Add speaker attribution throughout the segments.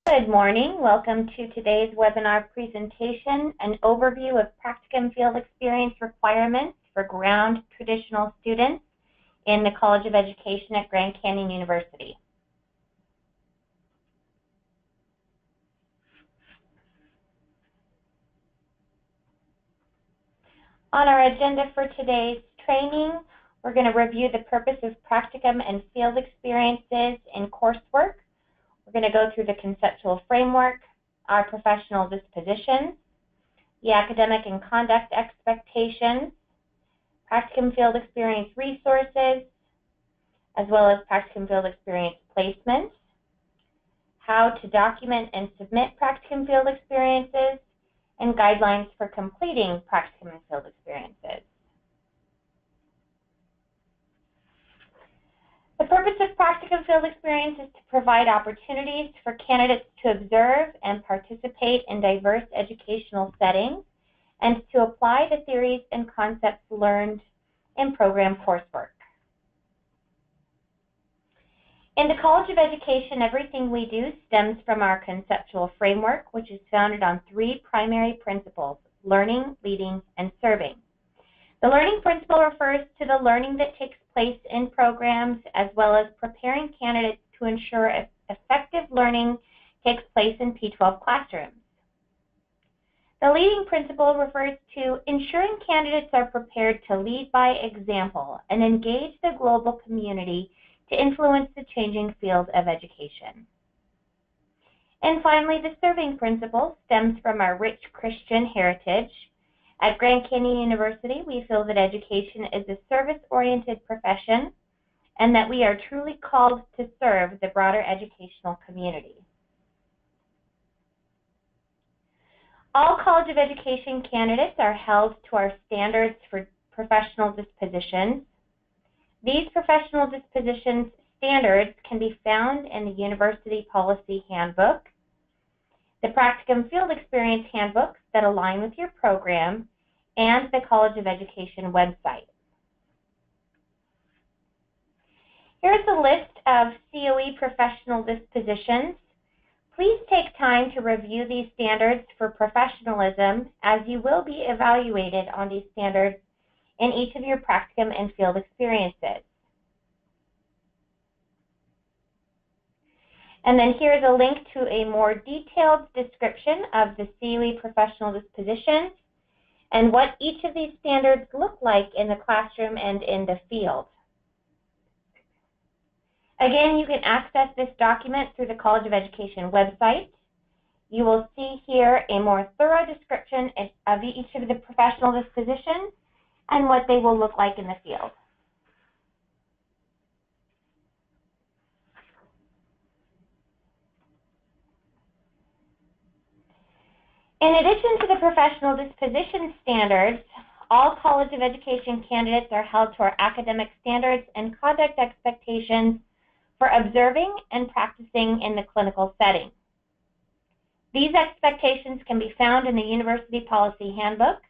Speaker 1: Good morning. Welcome to today's webinar presentation, an overview of practicum field experience requirements for ground traditional students in the College of Education at Grand Canyon University. On our agenda for today's training, we're going to review the purpose of practicum and field experiences in coursework. We're going to go through the conceptual framework, our professional dispositions, the academic and conduct expectations, practicum field experience resources, as well as practicum field experience placements, how to document and submit practicum field experiences, and guidelines for completing practicum and field experiences. The purpose of practicum field experience is to provide opportunities for candidates to observe and participate in diverse educational settings and to apply the theories and concepts learned in program coursework. In the College of Education, everything we do stems from our conceptual framework, which is founded on three primary principles: learning, leading, and serving. The learning principle refers to the learning that takes place in programs, as well as preparing candidates to ensure effective learning takes place in P-12 classrooms. The leading principle refers to ensuring candidates are prepared to lead by example and engage the global community to influence the changing field of education. And finally, the serving principle stems from our rich Christian heritage. At Grand Canyon University, we feel that education is a service-oriented profession and that we are truly called to serve the broader educational community. All College of Education candidates are held to our standards for professional dispositions. These professional dispositions standards can be found in the University Policy Handbook, the Practicum Field Experience Handbooks that align with your program, and the College of Education website. Here's a list of COE professional dispositions. Please take time to review these standards for professionalism, as you will be evaluated on these standards in each of your practicum and field experiences. And then here's a link to a more detailed description of the COE professional dispositions and what each of these standards look like in the classroom and in the field. Again, you can access this document through the College of Education website. You will see here a more thorough description of each of the professional dispositions and what they will look like in the field. In addition to the professional disposition standards, all College of Education candidates are held to our academic standards and conduct expectations for observing and practicing in the clinical setting. These expectations can be found in the University Policy Handbook,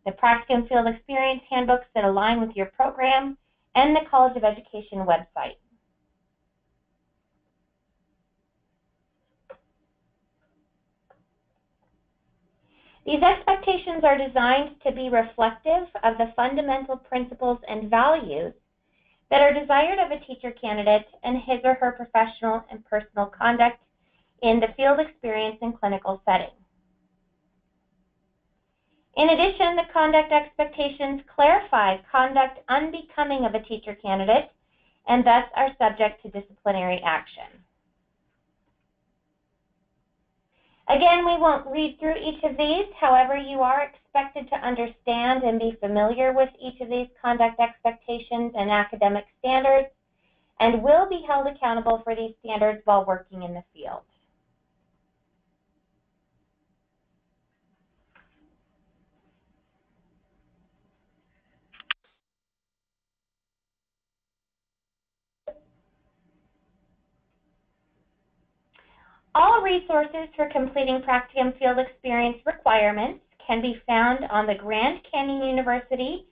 Speaker 1: the Practicum Field Experience Handbooks that align with your program, and the College of Education website. These expectations are designed to be reflective of the fundamental principles and values that are desired of a teacher candidate and his or her professional and personal conduct in the field experience and clinical setting. In addition, the conduct expectations clarify conduct unbecoming of a teacher candidate and thus are subject to disciplinary action. Again, we won't read through each of these. However, you are expected to understand and be familiar with each of these conduct expectations and academic standards, and will be held accountable for these standards while working in the field. All resources for completing practicum field experience requirements can be found on the Grand Canyon University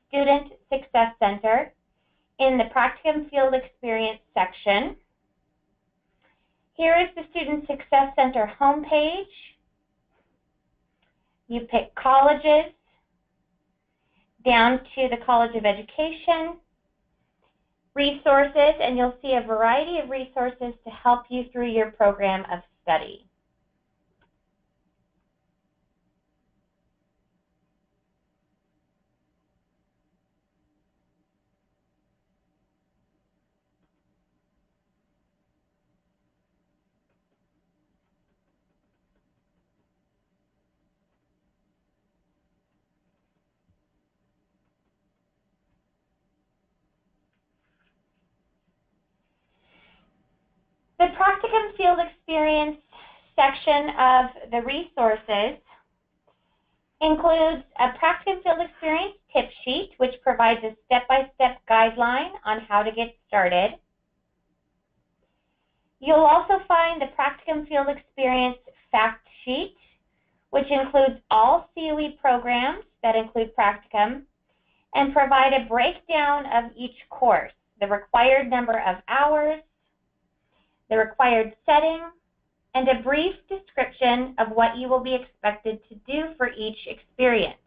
Speaker 1: Student Success Center in the Practicum Field Experience section. Here is the Student Success Center homepage. You pick colleges, down to the College of Education, resources, and you'll see a variety of resources to help you through your program of study. The Practicum Field Experience section of the resources includes a Practicum Field Experience tip sheet, which provides a step-by-step guideline on how to get started. You'll also find the Practicum Field Experience fact sheet, which includes all COE programs that include Practicum, and provide a breakdown of each course, the required number of hours, the required setting, and a brief description of what you will be expected to do for each experience.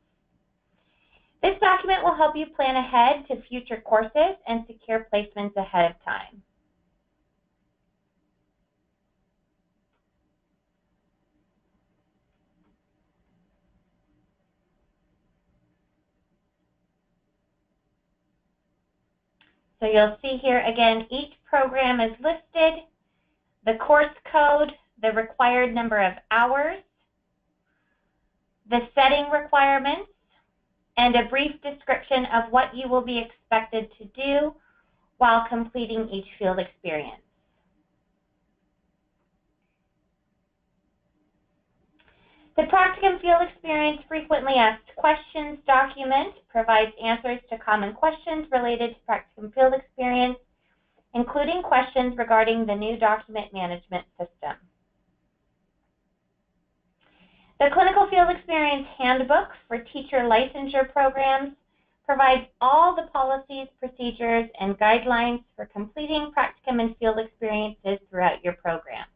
Speaker 1: This document will help you plan ahead to future courses and secure placements ahead of time. So you'll see here again, each program is listed, the course code, the required number of hours, the setting requirements, and a brief description of what you will be expected to do while completing each field experience. The Practicum Field Experience Frequently Asked Questions document provides answers to common questions related to Practicum Field Experience, including questions regarding the new document management system. The Clinical Field Experience Handbook for Teacher Licensure Programs provides all the policies, procedures, and guidelines for completing Practicum and field experiences throughout your program.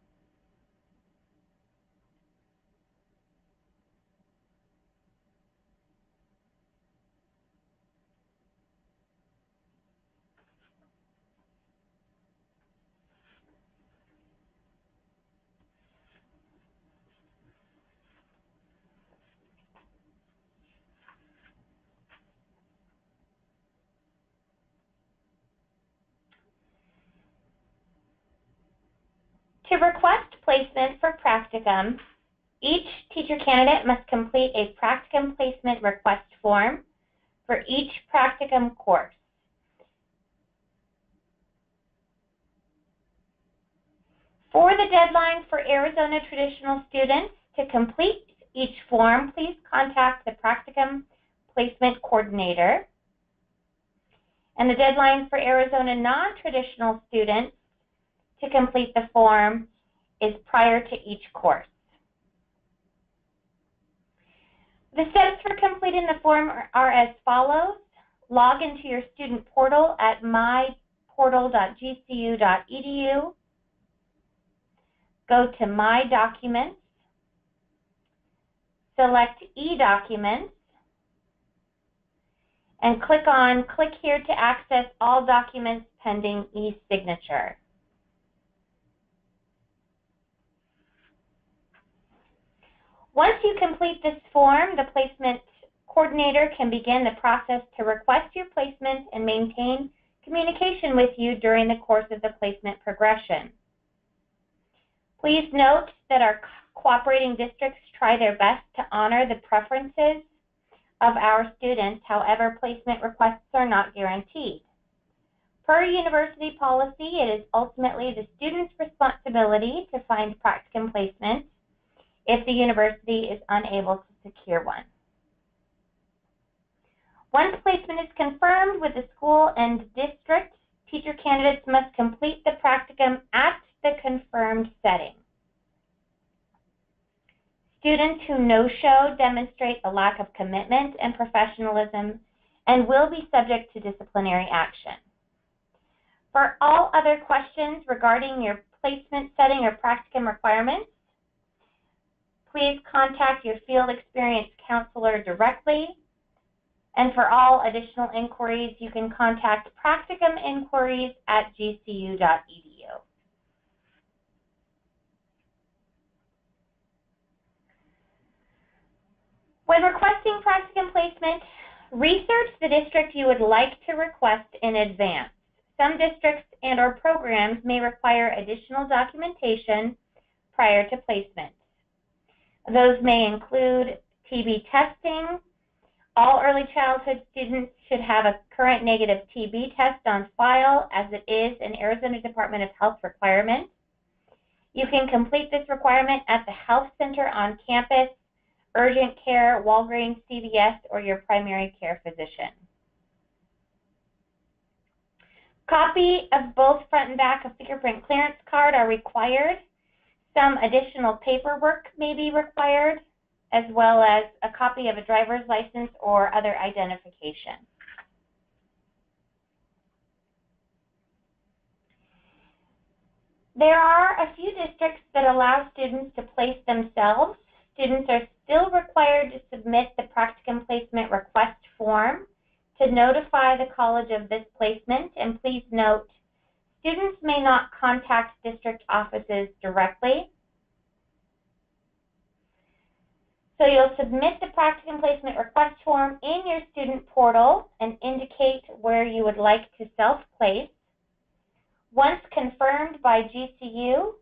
Speaker 1: To request placement for Practicum, each teacher candidate must complete a Practicum placement request form for each Practicum course. For the deadline for Arizona traditional students to complete each form, please contact the Practicum Placement Coordinator. And the deadline for Arizona non-traditional students to complete the form is prior to each course. The steps for completing the form are as follows. Log into your student portal at myportal.gcu.edu. Go to My Documents. Select eDocuments. And click here to access all documents pending e-signature. Once you complete this form, the placement coordinator can begin the process to request your placement and maintain communication with you during the course of the placement progression. Please note that our cooperating districts try their best to honor the preferences of our students. However, placement requests are not guaranteed. Per university policy, it is ultimately the student's responsibility to find Practicum placement if the university is unable to secure one. Once placement is confirmed with the school and district, teacher candidates must complete the Practicum at the confirmed setting. Students who no-show demonstrate a lack of commitment and professionalism and will be subject to disciplinary action. For all other questions regarding your placement setting or practicum requirements, please contact your field experience counselor directly. And for all additional inquiries, you can contact practicuminquiries@gcu.edu. When requesting practicum placement, research the district you would like to request in advance. Some districts and/or programs may require additional documentation prior to placement. Those may include TB testing. All early childhood students should have a current negative TB test on file, as it is an Arizona Department of Health requirement. You can complete this requirement at the health center on campus, urgent care, Walgreens, CVS, or your primary care physician. Copy of both front and back of fingerprint clearance card are required. Some additional paperwork may be required, as well as a copy of a driver's license or other identification. There are a few districts that allow students to place themselves. Students are still required to submit the practicum placement request form to notify the college of this placement, and please note, students may not contact district offices directly. So you'll submit the practicum placement request form in your student portal and indicate where you would like to self-place. Once confirmed by GCU,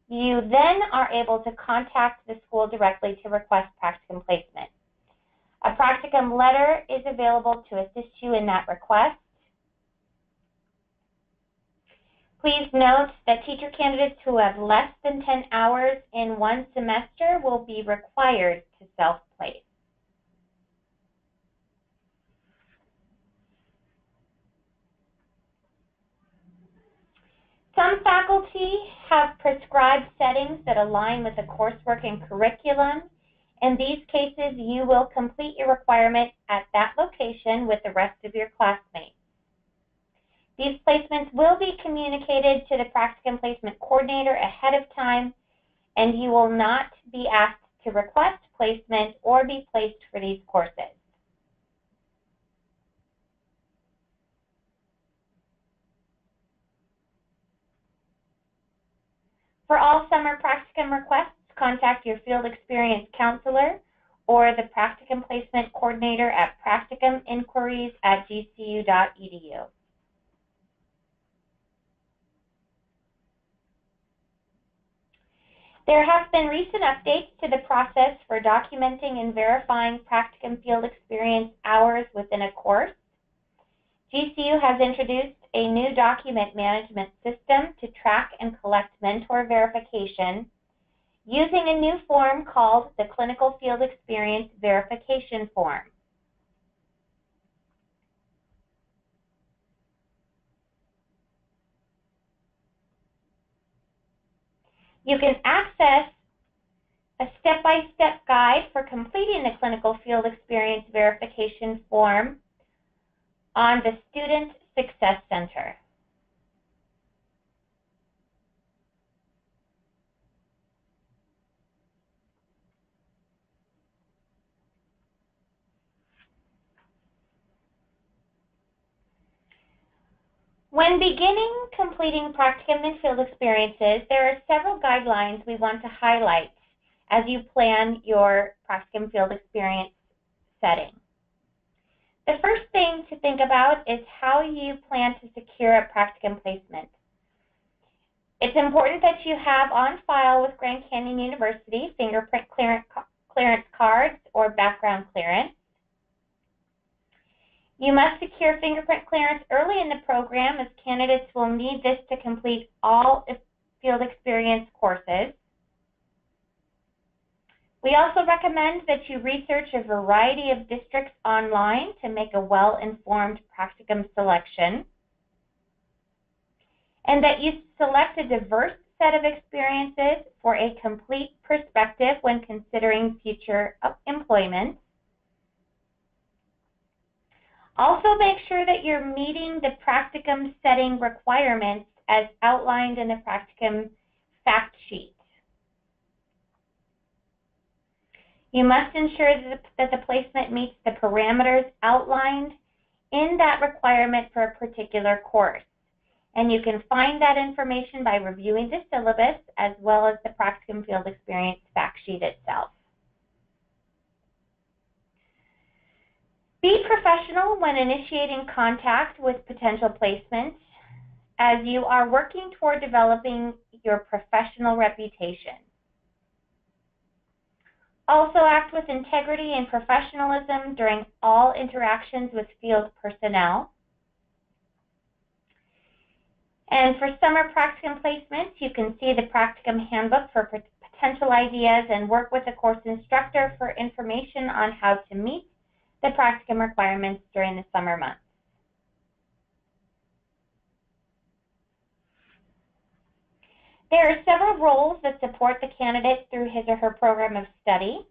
Speaker 1: you then are able to contact the school directly to request practicum placement. A practicum letter is available to assist you in that request. Please note that teacher candidates who have less than 10 hours in one semester will be required to self-place. Some faculty have prescribed settings that align with the coursework and curriculum. In these cases, you will complete your requirement at that location with the rest of your classmates. These placements will be communicated to the practicum placement coordinator ahead of time, and you will not be asked to request placement or be placed for these courses. For all summer practicum requests, contact your field experience counselor or the practicum placement coordinator at practicuminquiries@gcu.edu. There have been recent updates to the process for documenting and verifying practicum field experience hours within a course. GCU has introduced a new document management system to track and collect mentor verification using a new form called the Clinical Field Experience Verification Form. You can access a step-by-step guide for completing the Clinical Field Experience Verification Form on the Student Success Center. When beginning completing practicum and field experiences, there are several guidelines we want to highlight as you plan your practicum field experience setting. The first thing to think about is how you plan to secure a practicum placement. It's important that you have on file with Grand Canyon University fingerprint clearance cards or background clearance. You must secure fingerprint clearance early in the program, as candidates will need this to complete all field experience courses. We also recommend that you research a variety of districts online to make a well-informed practicum selection, and that you select a diverse set of experiences for a complete perspective when considering future employment. Also, make sure that you're meeting the practicum setting requirements as outlined in the practicum fact sheet. You must ensure that the placement meets the parameters outlined in that requirement for a particular course. And you can find that information by reviewing the syllabus as well as the Practicum Field Experience fact sheet itself. Be professional when initiating contact with potential placements as you are working toward developing your professional reputation. Also act with integrity and professionalism during all interactions with field personnel. And for summer practicum placements, you can see the Practicum Handbook for potential ideas and work with a course instructor for information on how to meet the practicum requirements during the summer months. There are several roles that support the candidate through his or her program of study.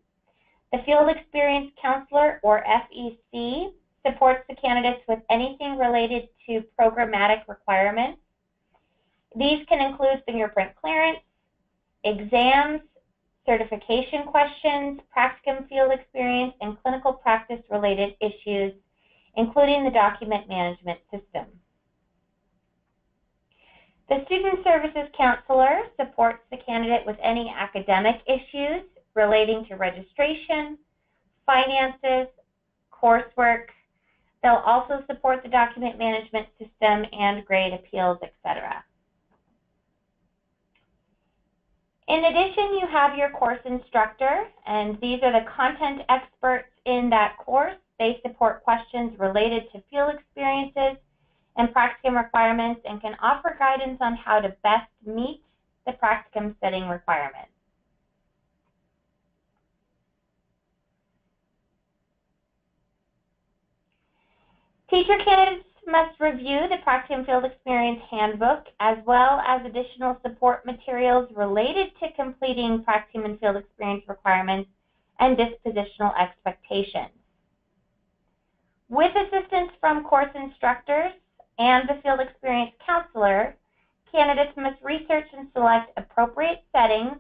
Speaker 1: The Field Experience Counselor, or FEC, supports the candidates with anything related to programmatic requirements. These can include fingerprint clearance, exams, certification questions, practicum field experience, and clinical practice-related issues, including the document management system. The Student Services Counselor supports the candidate with any academic issues relating to registration, finances, coursework. They'll also support the document management system and grade appeals, etc. In addition, you have your course instructor, and these are the content experts in that course. They support questions related to field experiences and practicum requirements and can offer guidance on how to best meet the practicum setting requirements. Teacher candidates must review the Practicum Field Experience Handbook as well as additional support materials related to completing Practicum and Field Experience requirements and dispositional expectations. With assistance from course instructors and the Field Experience Counselor, candidates must research and select appropriate settings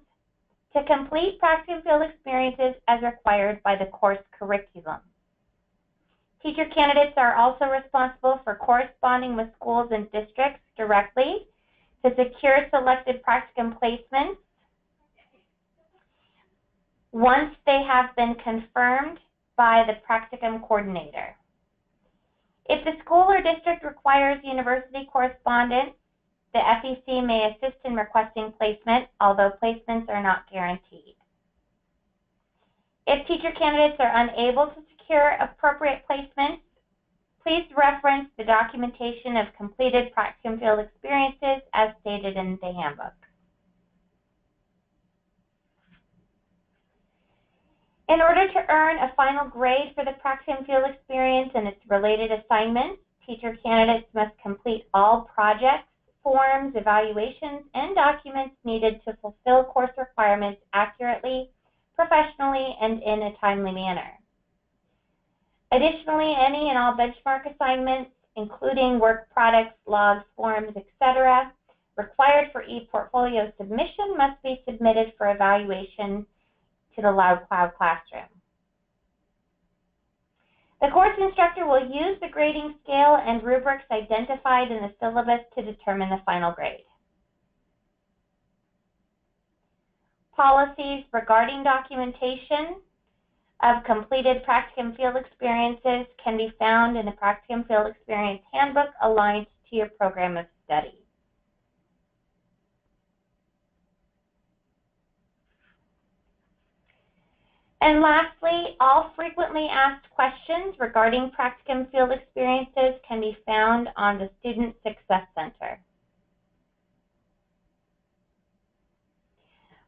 Speaker 1: to complete Practicum Field Experiences as required by the course curriculum. Teacher candidates are also responsible for corresponding with schools and districts directly to secure selected practicum placements once they have been confirmed by the practicum coordinator. If the school or district requires university correspondence, the FEC may assist in requesting placement, although placements are not guaranteed. If teacher candidates are unable to secure appropriate placements, please reference the documentation of completed Practicum Field Experiences as stated in the handbook. In order to earn a final grade for the Practicum Field Experience and its related assignments, teacher candidates must complete all projects, forms, evaluations, and documents needed to fulfill course requirements accurately, professionally, and in a timely manner. Additionally, any and all benchmark assignments, including work products, logs, forms, etc., required for e-portfolio submission must be submitted for evaluation to the Loud Cloud classroom. The course instructor will use the grading scale and rubrics identified in the syllabus to determine the final grade. Policies regarding documentation of completed Practicum Field Experiences can be found in the Practicum Field Experience Handbook aligned to your program of study. And lastly, all frequently asked questions regarding Practicum Field Experiences can be found on the Student Success Center.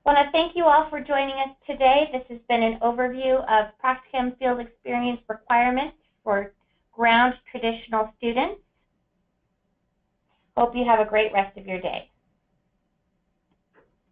Speaker 1: I want to thank you all for joining us today. This has been an overview of Practicum Field Experience requirements for ground traditional students. Hope you have a great rest of your day.